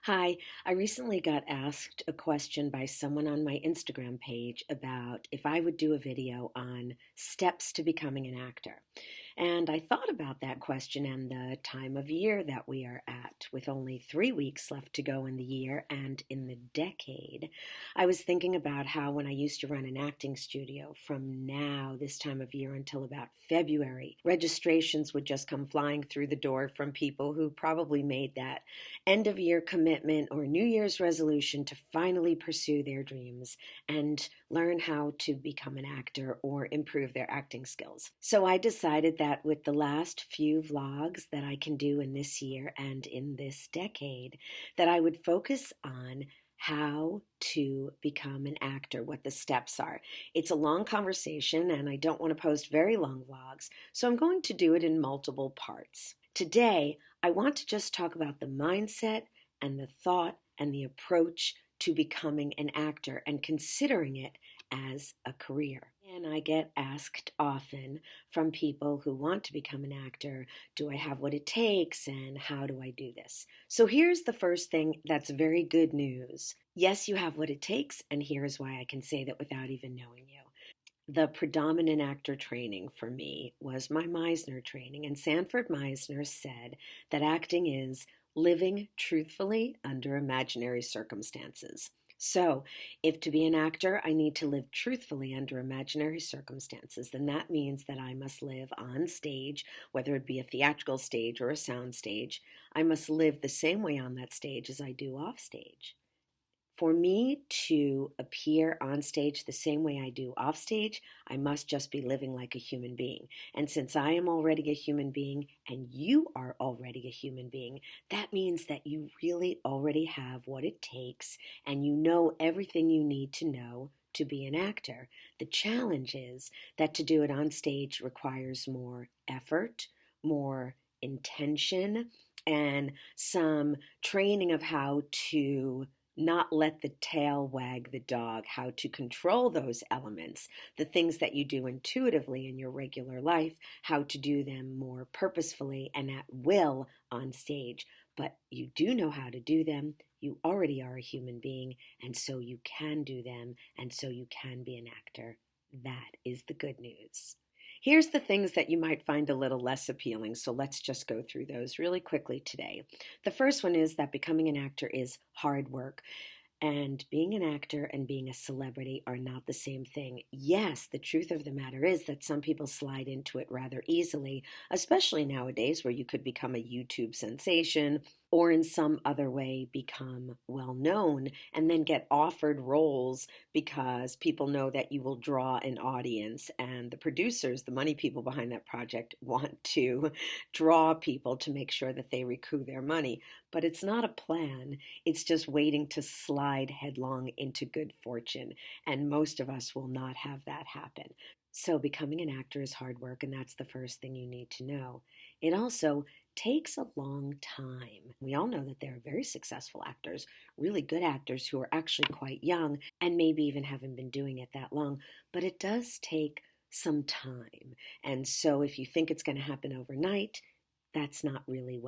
Hi, I recently got asked a question by someone on my Instagram page about if I would do a video on steps to becoming an actor. And I thought about that question and the time of year that we are at, with only 3 weeks left to go in the year and in the decade. I was thinking about how when I used to run an acting studio, from now, this time of year, until about February, registrations would just come flying through the door from people who probably made that end of year commitment or New Year's resolution to finally pursue their dreams and learn how to become an actor or improve their acting skills. So I decided that with the last few vlogs that I can do in this year and in this decade, that I would focus on how to become an actor, what the steps are. It's a long conversation and I don't want to post very long vlogs, so I'm going to do it in multiple parts. Today, I want to just talk about the mindset and the thought and the approach to becoming an actor and considering it as a career. And I get asked often from people who want to become an actor, do I have what it takes and how do I do this? So here's the first thing that's very good news. Yes, you have what it takes, and here's why I can say that without even knowing you. The predominant actor training for me was my Meisner training, and Sanford Meisner said that acting is living truthfully under imaginary circumstances. So, if to be an actor I need to live truthfully under imaginary circumstances, then that means that I must live on stage, whether it be a theatrical stage or a sound stage. I must live the same way on that stage as I do off stage. For me to appear on stage the same way I do off stage, I must just be living like a human being. And since I am already a human being and you are already a human being, that means that you really already have what it takes and you know everything you need to know to be an actor. The challenge is that to do it on stage requires more effort, more intention, and some training of how to not let the tail wag the dog, how to control those elements, the things that you do intuitively in your regular life, how to do them more purposefully and at will on stage. But you do know how to do them. You already are a human being, and so you can do them, and so you can be an actor. That is the good news. Here's the things that you might find a little less appealing, so let's just go through those really quickly today. The first one is that becoming an actor is hard work. And being an actor and being a celebrity are not the same thing. Yes, the truth of the matter is that some people slide into it rather easily, especially nowadays where you could become a YouTube sensation or in some other way become well known and then get offered roles because people know that you will draw an audience, and the producers, the money people behind that project, want to draw people to make sure that they recoup their money. But it's not a plan. It's just waiting to slide headlong into good fortune, and most of us will not have that happen. So becoming an actor is hard work, and that's the first thing you need to know. It also takes a long time. We all know that there are very successful actors, really good actors who are actually quite young and maybe even haven't been doing it that long, but it does take some time. And so if you think it's going to happen overnight, that's not really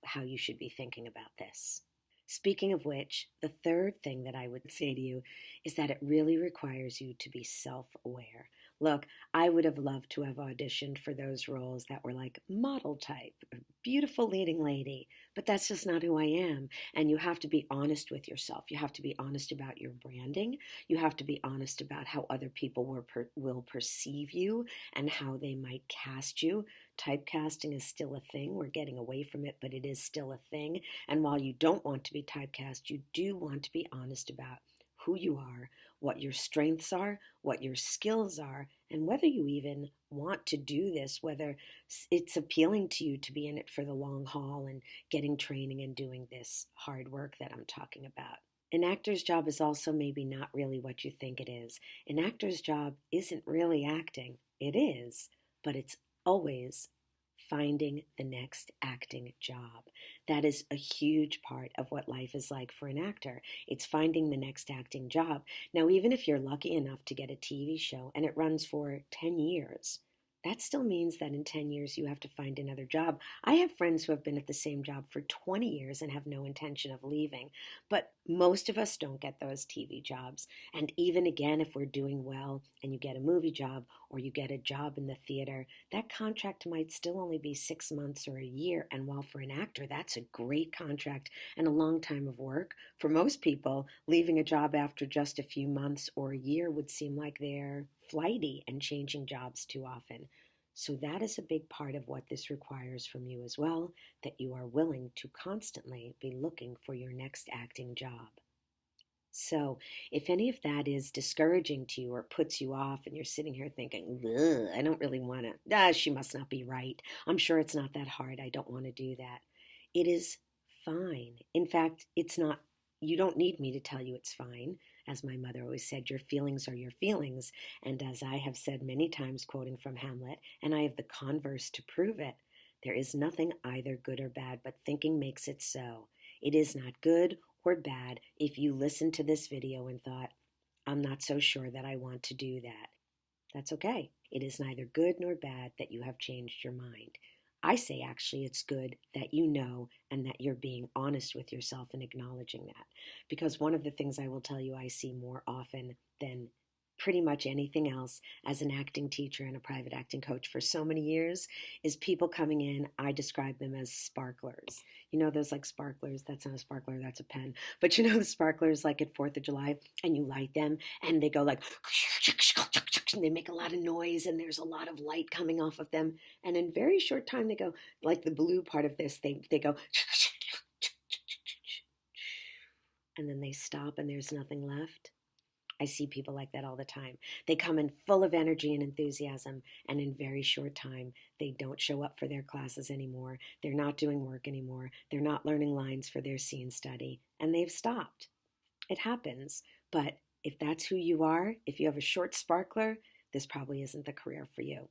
how you should be thinking about this. Speaking of which, the third thing that I would say to you is that it really requires you to be self-aware. Look, I would have loved to have auditioned for those roles that were like model type, beautiful leading lady, but that's just not who I am. And you have to be honest with yourself. You have to be honest about your branding. You have to be honest about how other people will perceive you and how they might cast you. Typecasting is still a thing. We're getting away from it, but it is still a thing. And while you don't want to be typecast, you do want to be honest about who you are, what your strengths are, what your skills are, and whether you even want to do this, whether it's appealing to you to be in it for the long haul and getting training and doing this hard work that I'm talking about. An actor's job is also maybe not really what you think it is. An actor's job isn't really acting. It is, but it's always finding the next acting job. That is a huge part of what life is like for an actor. It's finding the next acting job. Now, even if you're lucky enough to get a TV show and it runs for 10 years, that still means that in 10 years you have to find another job. I have friends who have been at the same job for 20 years and have no intention of leaving, but most of us don't get those TV jobs. And even again, if we're doing well and you get a movie job or you get a job in the theater, that contract might still only be 6 months or a year. And while for an actor, that's a great contract and a long time of work, for most people, leaving a job after just a few months or a year would seem like they're flighty and changing jobs too often. So that is a big part of what this requires from you as well, that you are willing to constantly be looking for your next acting job. So, if any of that is discouraging to you or puts you off and you're sitting here thinking, ugh, I don't really want to, she must not be right. I'm sure it's not that hard. I don't want to do that. It is fine. In fact, it's not, you don't need me to tell you it's fine. As my mother always said, your feelings are your feelings. And as I have said many times, quoting from Hamlet, and I have the converse to prove it, there is nothing either good or bad, but thinking makes it so. It is not good or bad if you listened to this video and thought, I'm not so sure that I want to do that. That's okay. It is neither good nor bad that you have changed your mind. I say actually it's good that you know and that you're being honest with yourself and acknowledging that. Because one of the things I will tell you I see more often than pretty much anything else as an acting teacher and a private acting coach for so many years is people coming in. I describe them as sparklers. You know those like sparklers? That's not a sparkler, that's a pen. But you know the sparklers like at 4th of July and you light them and they go like and they make a lot of noise and there's a lot of light coming off of them. And in very short time they go like the blue part of this, they go and then they stop and there's nothing left. I see people like that all the time. They come in full of energy and enthusiasm, and in very short time, they don't show up for their classes anymore. They're not doing work anymore. They're not learning lines for their scene study, and they've stopped. It happens, but if that's who you are, if you have a short sparkler, this probably isn't the career for you.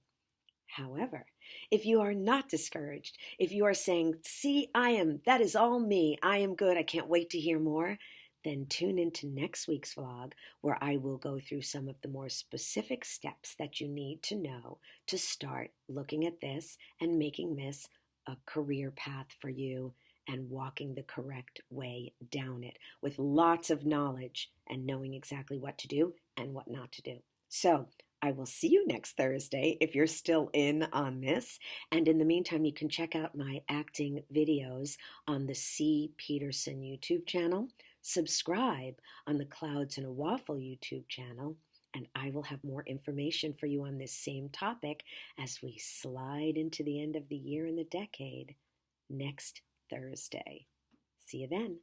However, if you are not discouraged, if you are saying, see, that is all me, I am good, I can't wait to hear more, then tune into next week's vlog where I will go through some of the more specific steps that you need to know to start looking at this and making this a career path for you and walking the correct way down it with lots of knowledge and knowing exactly what to do and what not to do. So I will see you next Thursday if you're still in on this. And in the meantime, you can check out my acting videos on the C. Peterson YouTube channel. Subscribe on the Clouds and a Waffle YouTube channel, and I will have more information for you on this same topic as we slide into the end of the year and the decade next Thursday. See you then.